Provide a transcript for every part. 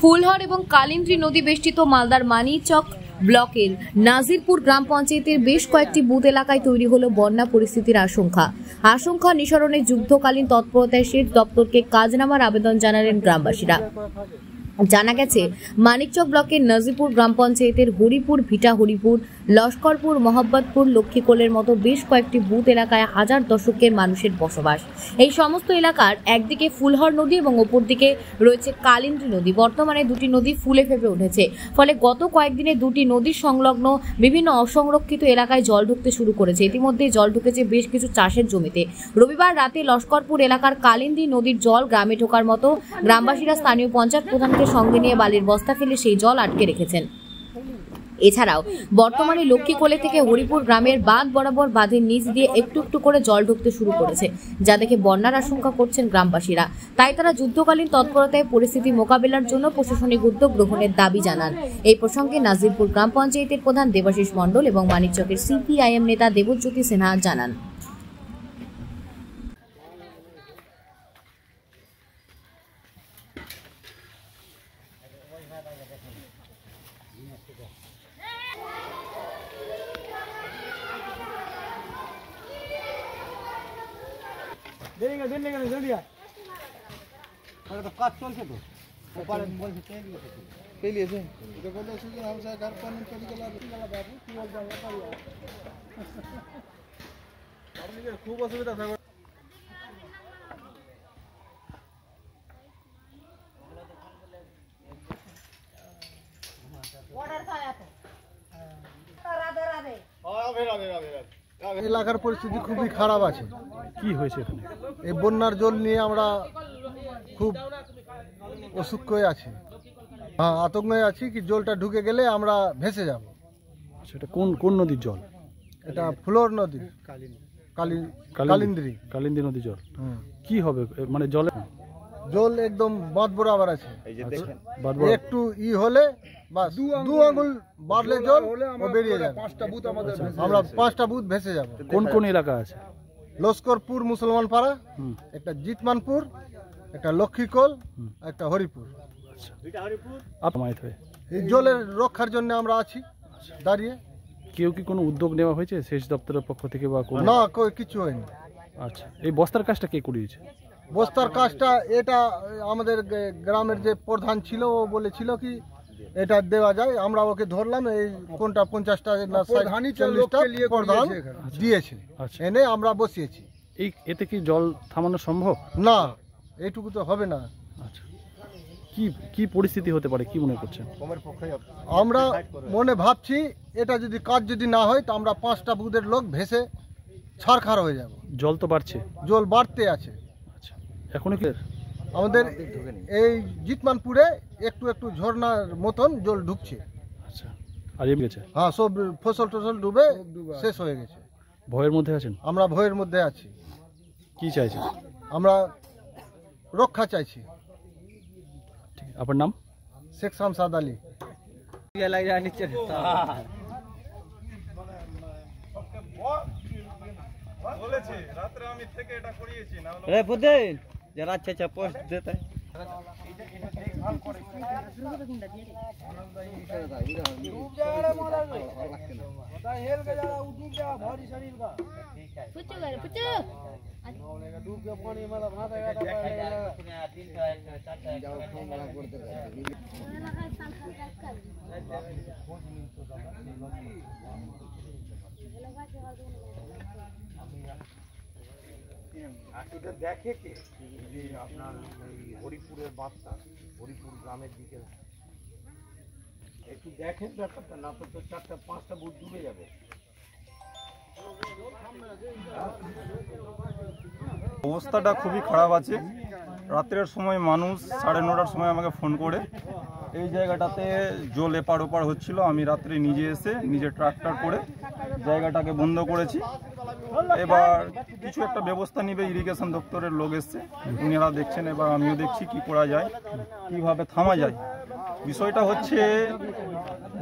ফুলহর এবং কালিন্দ্রী নদী বেষ্টিত মালদার মানিকচক ব্লকের নাজিরপুর গ্রাম পঞ্চায়েতের বেশ কয়েকটি বুথ এলাকায় তৈরি হলো বন্যা পরিস্থিতির আশঙ্কা নিঃসরণে যুদ্ধকালীন তৎপরতায় সেচ দপ্তরকে কাজ নামার আবেদন জানালেন গ্রামবাসীরা। জানা গেছে, মানিকচক ব্লকের নাজিরপুর গ্রাম পঞ্চায়েতের হরিপুর, ভিটা হরিপুর, লস্করপুর, মোহাম্মদপুর, লক্ষ্মীকোলের মতো বেশ কয়েকটি বুথ এলাকায় হাজার দশকের মানুষের বসবাস। এই সমস্ত এলাকার একদিকে ফুলহর নদী এবং অপরদিকে রয়েছে কালিন্দ্রী নদী। বর্তমানে দুটি নদী ফুলে ফেপে উঠেছে, ফলে গত কয়েকদিনে দুটি নদীর সংলগ্ন বিভিন্ন অসংরক্ষিত এলাকায় জল ঢুকতে শুরু করেছে। ইতিমধ্যে জল ঢুকেছে বেশ কিছু চাষের জমিতে। রবিবার রাতে লস্করপুর এলাকার কালিন্দ্রী নদীর জল গ্রামে ঢোকার মতো গ্রামবাসীরা স্থানীয় পঞ্চায়েত প্রধানকে সঙ্গে নিয়ে বালির বস্তা ফেলে সেই জল আটকে রেখেছেন। এছাড়াও বর্তমানে লক্ষ্মীকোলে থেকে হরিপুর গ্রামের বাঁধ বরাবর বাঁধের নিচ দিয়ে একটু একটু করে জল ঢুকতে শুরু করেছে, যা দেখে বন্যার আশঙ্কা করছেন গ্রামবাসীরা। তাই তারা যুদ্ধকালীন তৎপরতায় পরিস্থিতি মোকাবেলার জন্য প্রশাসনিক উদ্যোগ গ্রহণের দাবি জানান। এই প্রসঙ্গে নাজিরপুর গ্রাম পঞ্চায়েতের প্রধান দেবাশিস মণ্ডল এবং মানিকচকের সিপিআইএম নেতা দেবজ্যোতি সিনহা জানান। तो काज चलছে তো ওপারে বলছে কে লিয়েছে এটা বলে যে हमसे घर पर निकल गया बाबू কি বল যাবে পারি আপনি যে খুব অসুবিধা থাকে অর্ডার ছায়া তো রাধে রাধে এলাকার পরিস্থিতি খুবই খারাপ আছে। কি হয়েছে এখানে? এই বন্যার জল নিয়ে আমরা খুব অসুস্থ হয়ে আছি, আতঙ্কে আছি কি জলটা ঢুকে গেলে আমরা ভেসে যাব। সেটা কোন কোন নদীর জল? এটা ফুলহর নদী, কালিন্দ্রী নদীর জল। কি হবে মানে জল একদম বাঁধ বরাবর আছে। একটু হলে বাস দু আঙুল বাড়লে জল বেরিয়ে যাবে। আমরা 5টা বুথ ভেসে যাব। কোন কোন এলাকা আছে? লস্করপুর মুসলমান পাড়া, একটা জিতমানপুর, একটা লক্ষ্মীকোল, একটা হরিপুর। এই জলের রক্ষার জন্য আমরা আছি দাঁড়িয়ে। কেউ কি কোনো উদ্যোগ নেওয়া হয়েছে সেচ দপ্তরের পক্ষ থেকে বা কোনো? না, কিছু হয়নি। আচ্ছা, এই বস্তার কাজটা কে করিয়েছে? বস্তার কাজটা এটা আমাদের গ্রামের যে প্রধান ছিল, ও বলেছিল কি এটা দেওয়া যায়। আমরা ওকে ধরলাম, এই কোনটা 50টা না 40টা প্রধান দিয়েছে, এনে আমরা বসিয়েছি। এতে কি জল থামানো সম্ভব? না, এইটুকু তো হবে না। আচ্ছা, কি পরিস্থিতি হতে পারে, কি মনে করছেন? আমরা মনে ভাবছি এটা যদি কাজ না হয় তো আমরা 5টা বুথের লোক ভেসে ছারখার হয়ে যাব। জল তো বাড়ছে, জল বাড়তে আছে। আচ্ছা, এখনো কি আমাদের এই জিতমানপুরে একটু একটু ঝর্ণার মতন জল ঢুকছে। আচ্ছা, হারিয়ে গেছে? হ্যাঁ, সব ফসল ডুবে শেষ হয়ে গেছে। ভয়ের মধ্যে আছেন? আমরা ভয়ের মধ্যে আছি। কি চাইছেন? আমরা রক্ষা চাইছি। আপনার নাম? শেখ শামসাদ আলী। বলেছি রাতে আমি থেকে এটা করিয়েছি না হলো রে বুদেন যারা আচ্ছা পোস্ট দেতা है এটা দেখে কে যে আপনার হরিপুরের বাচ্চা হরিপুর গ্রামের দিকে একটু দেখেন ব্যাপারটা, না তো 4টা 5টা বুথ ডুবে যাবে। অবস্থাটা খুবই খারাপ আছে। রাত্রের সময় মানুষ 9:30টার সময় আমাকে ফোন করে এই জায়গাটাতে জল এপার ওপার হচ্ছিল। আমি রাত্রে নিজে এসে নিজে ট্রাক্টর করে জায়গাটাকে বন্ধ করেছি। এবার কিছু একটা ব্যবস্থা নিবে, ইরিগেশন দপ্তরের লোক এসছে, উনারা দেখছেন। এবার আমিও দেখছি কি করা যায়, কিভাবে থামা যায়। বিষয়টা হচ্ছে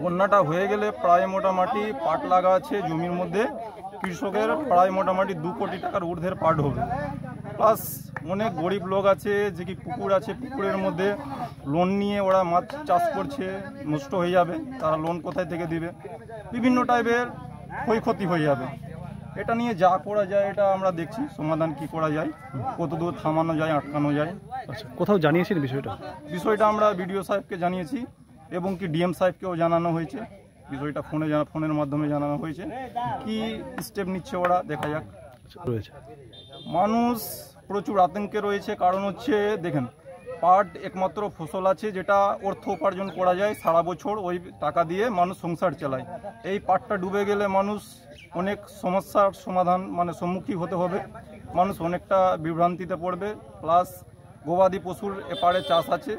বন্যাটা হয়ে গেলে প্রায় মোটামুটি পাট লাগা আছে জমির মধ্যে, কৃষকের প্রায় মোটামুটি 2 কোটি টাকার ঊর্ধ্বের পাট হবে। প্লাস অনেক গরিব লোক আছে যে কি পুকুর আছে, পুকুরের মধ্যে লোন নিয়ে ওরা মাছ চাষ করছে, নষ্ট হয়ে যাবে, তারা লোন কোথায় থেকে দিবে, বিভিন্ন টাইপের ক্ষয়ক্ষতি হয়ে যাবে। এটা নিয়ে যা করা যায় এটা আমরা দেখছি সমাধান কি করা যায়, কতদূর থামানো যায়, আটকানো যায়। আচ্ছা, কোথাও জানিয়েছেন বিষয়টা আমরা বিডিও সাহেবকে জানিয়েছি এবং কি ডিএম সাহেবকেও জানানো হয়েছে। বিষয়টা ফোনের মাধ্যমে জানানো হয়েছে, কি স্টেপ নিচ্ছে ওরা দেখা যাক। রয়েছে মানুষ প্রচুর আতঙ্কে রয়েছে, কারণ হচ্ছে দেখেন পাট একমাত্র ফসল আছে যেটা অর্থ উপার্জন করা যায় সারা বছর, ওই টাকা দিয়ে মানুষ সংসার চালায়। এই পাটটা ডুবে গেলে মানুষ অনেক সমস্যার সমাধান সম্মুখীন হতে হবে, মানুষ অনেকটা বিভ্রান্তিতে পড়বে। প্লাস গবাদি পশুর এপারে চাষ আছে,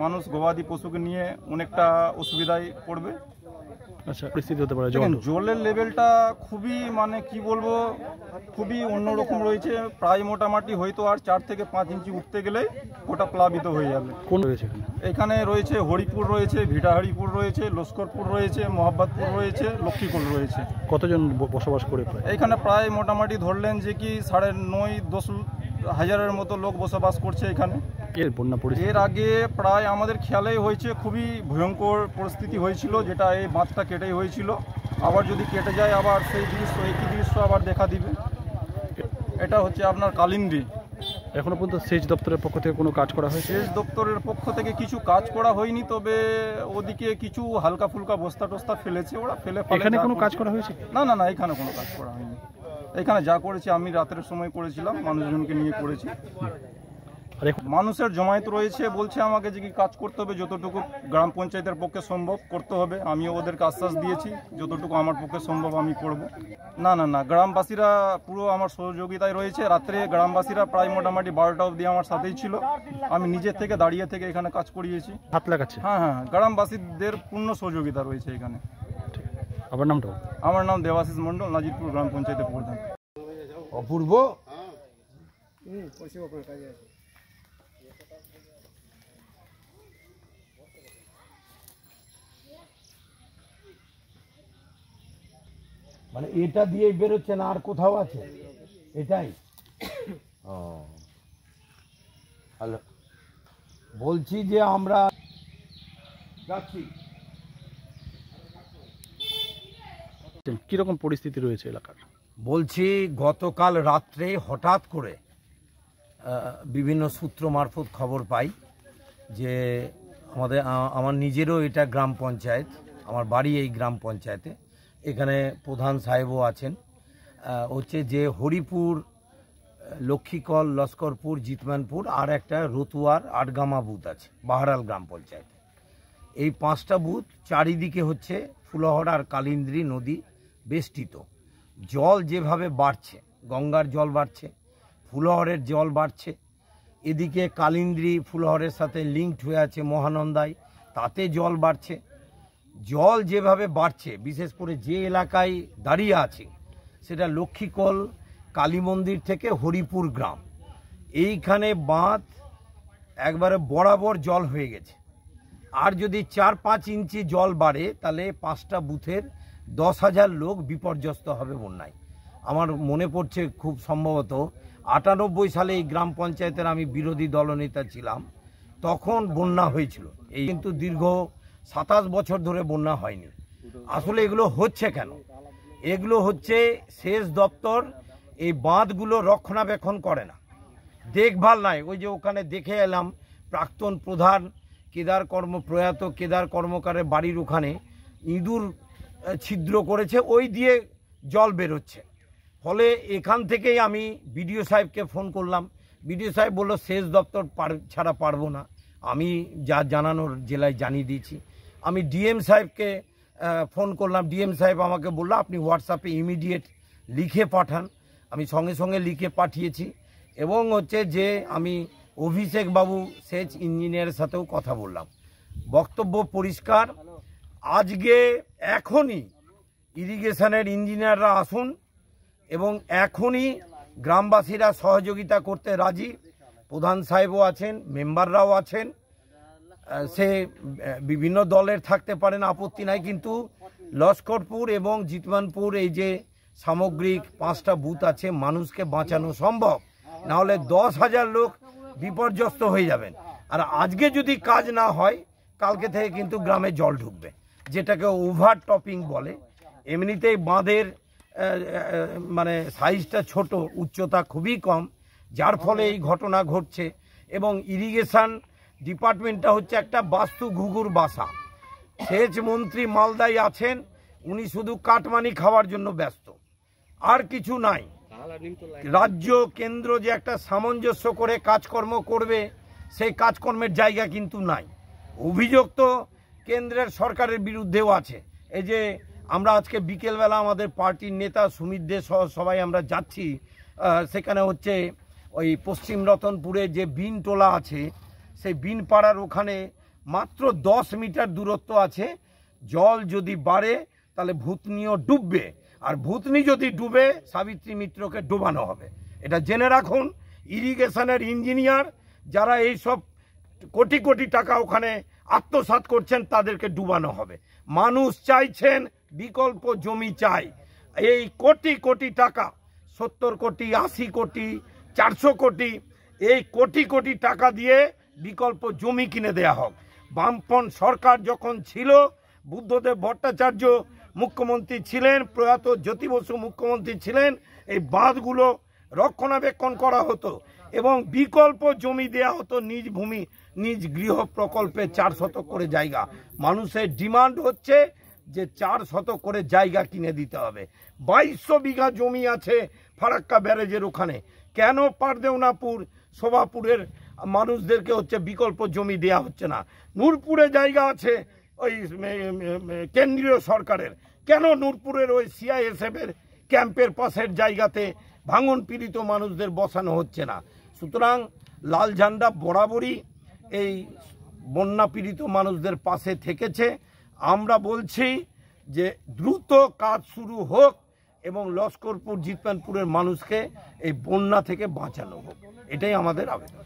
মানুষ গবাদি পশুকে নিয়ে অনেকটা অসুবিধায় পড়বে। আচ্ছা, পরিস্থিতি হতে পারে। জলের লেভেলটা খুবই কি বলবো, খুবই অন্যরকম রয়েছে। প্রায় মোটামুটি হয়তো আর 4 থেকে 5 ইঞ্চি উঠতে গেলে ওটা প্লাবিত হয়ে যাবে। কোন রয়েছে এখানে রয়েছে হরিপুর রয়েছে, ভিটাহারিপুর রয়েছে, লস্করপুর রয়েছে, মোহাম্মদপুর রয়েছে, লক্ষ্মীকুল রয়েছে। কতজন বসবাস করে? এখানে প্রায় মোটামুটি ধরলেন যে কি 9.5-10 হাজারের মতো লোক বসবাস করছে এখানে। এর আগে প্রায় আমাদের খেয়ালেই হয়েছে খুবই ভয়ঙ্কর পরিস্থিতি হয়েছিল, যেটা এই বাঁধটা কেটেই হয়েছিল। আবার যদি কেটে যায় আবার সেই দৃশ্য, একই দৃশ্য আবার দেখা দিবে। এটা হচ্ছে আপনার কালিন্দী। এখনো পর্যন্ত সেচ দপ্তরের পক্ষ থেকে কোনো কাজ করা হয়েছে? সেচ দপ্তরের পক্ষ থেকে কিছু কাজ করা হয়নি, তবে ওদিকে কিছু হালকা ফুলকা বস্তা টস্তা ফেলেছে ওরা, ফেলে। এখানে কোনো কাজ করা হয়েছে? না, এখানে কোনো কাজ করা হয়নি। এখানে যা করেছি আমি রাতের সময় করেছিলাম, মানুষজনকে নিয়ে করেছি। মানুষের জমায়েত রয়েছে, বলছে আমাকে যে কি কাজ করতে হবে, যতটুকু গ্রাম পঞ্চায়েতের পক্ষে সম্ভব করতে হবে। আমিও ওদেরকে আশ্বাস দিয়েছি যতটুকু আমার পক্ষে সম্ভব আমি করব। না, গ্রামবাসীরা পুরো আমার সহযোগিতায় রয়েছে। রাত্রে গ্রামবাসীরা প্রায় মোটামুটি 12টা অবধি আমার সাথেই ছিল। আমি নিজের থেকে দাঁড়িয়ে থেকে এখানে কাজ করিয়েছি। হাত লাগাচ্ছে? হ্যাঁ, গ্রামবাসীদের পূর্ণ সহযোগিতা রয়েছে এখানে। আমার নামটা? আমার নাম দেবাশিস মণ্ডল, নাজিরপুর গ্রাম পঞ্চায়েতের প্রধান। অপূর্ব এটা দিয়ে বেরোচ্ছে না, আর কোথাও আছে? এটাই হ্যালো, বলছি যে আমরা যাচ্ছি। কিরকম পরিস্থিতি রয়েছে এলাকার? বলছি গতকাল রাত্রে হঠাৎ করে বিভিন্ন সূত্র মারফত খবর পাই যে আমার নিজেরও এটা গ্রাম পঞ্চায়েত, আমার বাড়ি এই গ্রাম পঞ্চায়েতে, এখানে প্রধান সাহেবও আছেন, হচ্ছে যে হরিপুর, লক্ষ্মীকল, লস্করপুর, জিতমানপুর আর একটা রতুয়ার আটগামা বুথ আছে বাহারাল গ্রাম পঞ্চায়েতে। এই 5টা বুথ চারিদিকে হচ্ছে ফুলহর আর কালিন্দী নদী বেষ্টিত। জল যেভাবে বাড়ছে, গঙ্গার জল বাড়ছে, ফুলহরের জল বাড়ছে, এদিকে কালিন্দী ফুলহরের সাথে লিঙ্কড হয়ে আছে মহানন্দায়, তাতে জল বাড়ছে। জল যেভাবে বাড়ছে, বিশেষ করে যে এলাকায় দাঁড়িয়ে আছে সেটা লক্ষ্মীকল কালী মন্দির থেকে হরিপুর গ্রাম, এইখানে বাঁধ একবারে বরাবর জল হয়ে গেছে। আর যদি 4-5 ইঞ্চি জল বাড়ে তাহলে 5টা বুথের 10,000 লোক বিপর্যস্ত হবে বন্যায়। আমার মনে পড়ছে খুব সম্ভবত 98 সালে এই গ্রাম পঞ্চায়েতের আমি বিরোধী দলনেতা ছিলাম, তখন বন্যা হয়েছিল। এই কিন্তু দীর্ঘ 27 বছর ধরে বন্যা হয়নি। আসলে এগুলো হচ্ছে কেন? এগুলো হচ্ছে সেচ দপ্তর এই বাঁধগুলো রক্ষণাবেক্ষণ করে না, দেখভাল নাই। ওই যে ওখানে দেখে এলাম প্রাক্তন প্রধান প্রয়াত কেদার কর্মকারের বাড়ির ওখানে ইঁদুর ছিদ্র করেছে, ওই দিয়ে জল বেরোচ্ছে। ফলে এখান থেকেই আমি বিডিও সাহেবকে ফোন করলাম, বিডিও সাহেব বলল সেচ দপ্তর ছাড়া পারবো না। আমি যা জানানোর জেলায় জানিয়ে দিয়েছি। আমি ডিএম সাহেবকে ফোন করলাম, ডিএম সাহেব আমাকে বললো আপনি হোয়াটসঅ্যাপে ইমিডিয়েট লিখে পাঠান। আমি সঙ্গে সঙ্গে লিখে পাঠিয়েছি এবং হচ্ছে যে আমি অভিষেক বাবু সেচ ইঞ্জিনিয়ারের সাথেও কথা বললাম। বক্তব্য পরিষ্কার, আজকে এখনই ইরিগেশনের ইঞ্জিনিয়াররা আসুন এবং এখনই গ্রামবাসীরা সহযোগিতা করতে রাজি। প্রধান সাহেবও আছেন, মেম্বাররাও আছেন, সে বিভিন্ন দলের থাকতে পারেন, আপত্তি নাই, কিন্তু লস্করপুর এবং জিতমানপুর এই যে সামগ্রিক 5টা বুথ আছে, মানুষকে বাঁচানো সম্ভব নাহলে 10,000 লোক বিপর্যস্ত হয়ে যাবেন। আর আজকে যদি কাজ না হয় কালকে থেকে কিন্তু গ্রামে জল ঢুকবে, যেটাকে ওভার টপিং বলে। এমনিতেই বাঁধের মানে সাইজটা ছোট, উচ্চতা খুবই কম, যার ফলে এই ঘটনা ঘটছে। এবং ইরিগেশন ডিপার্টমেন্টটা হচ্ছে একটা বাস্তু ঘুঘুর বাসা। সেচ মন্ত্রী মালদায় আছেন, উনি শুধু কাটমানি খাওয়ার জন্য ব্যস্ত, আর কিছু নাই। রাজ্য কেন্দ্র যে একটা সামঞ্জস্য করে কাজকর্ম করবে, সেই কাজকর্মের জায়গা কিন্তু নাই। অভিযোগ তো কেন্দ্রের সরকারের বিরুদ্ধেও আছে। এই যে আমরা আজকে বিকেলবেলা আমাদের পার্টির নেতা সুমিত দে সহ সবাই আমরা যাচ্ছি, সেখানে হচ্ছে ওই পশ্চিম রতনপুরে যে বিনটোলা আছে, সেই বিনপাড়ার ওখানে মাত্র 10 মিটার দূরত্ব আছে। জল যদি বাড়ে তাহলে ভূতনিও ডুববে, আর ভূতনি যদি ডুবে সাবিত্রী মিত্রকে ডোবানো হবে। এটা জেনে রাখুন। ইরিগেশনের ইঞ্জিনিয়ার যারা এই সব কোটি কোটি টাকা ওখানে আত্মসাৎ করছেন তাদেরকে ডুবানো হবে। মানুষ চাইছেন বিকল্প জমি চাই। এই কোটি কোটি টাকা, 70 কোটি, 80 কোটি, 400 কোটি, এই কোটি কোটি টাকা দিয়ে বিকল্প জমি কিনে দেয়া হোক। বামপন্থ সরকার যখন ছিল, বুদ্ধদেব ভট্টাচার্য মুখ্যমন্ত্রী ছিলেন, প্রয়াত জ্যোতি বসু মুখ্যমন্ত্রী ছিলেন, এই বাঁধগুলো রক্ষণাবেক্ষণ করা হতো এবং বিকল্প জমি দেয়া হতো, নিজ ভূমি নিজ গৃহ প্রকল্পে 4 শতক করে জায়গা। মানুষের ডিমান্ড হচ্ছে যে 4 শতক করে জায়গা কিনে দিতে হবে। 2200 বিঘা জমি আছে ফারাক্কা ব্যারেজের ওখানে, কেন পারদেওনাপুর শোভাপুরের মানুষদেরকে হচ্ছে বিকল্প জমি দেয়া হচ্ছে না? নূরপুরে জায়গা আছে ওই কেন্দ্রীয় সরকারের, কেন নূরপুরের ওই CISF এর ক্যাম্পের পাশের জায়গাতে ভাঙন পীড়িত মানুষদের বসানো হচ্ছে না? সুতরাং লাল ঝান্ডা বরাবরই এই বন্যা পীড়িত মানুষদের পাশে থেকেছে। আমরা বলছি যে দ্রুত কাজ শুরু হোক এবং লস্করপুর জিতপানপুরের মানুষকে এই বন্যা থেকে বাঁচানো হোক, এটাই আমাদের আবেদন।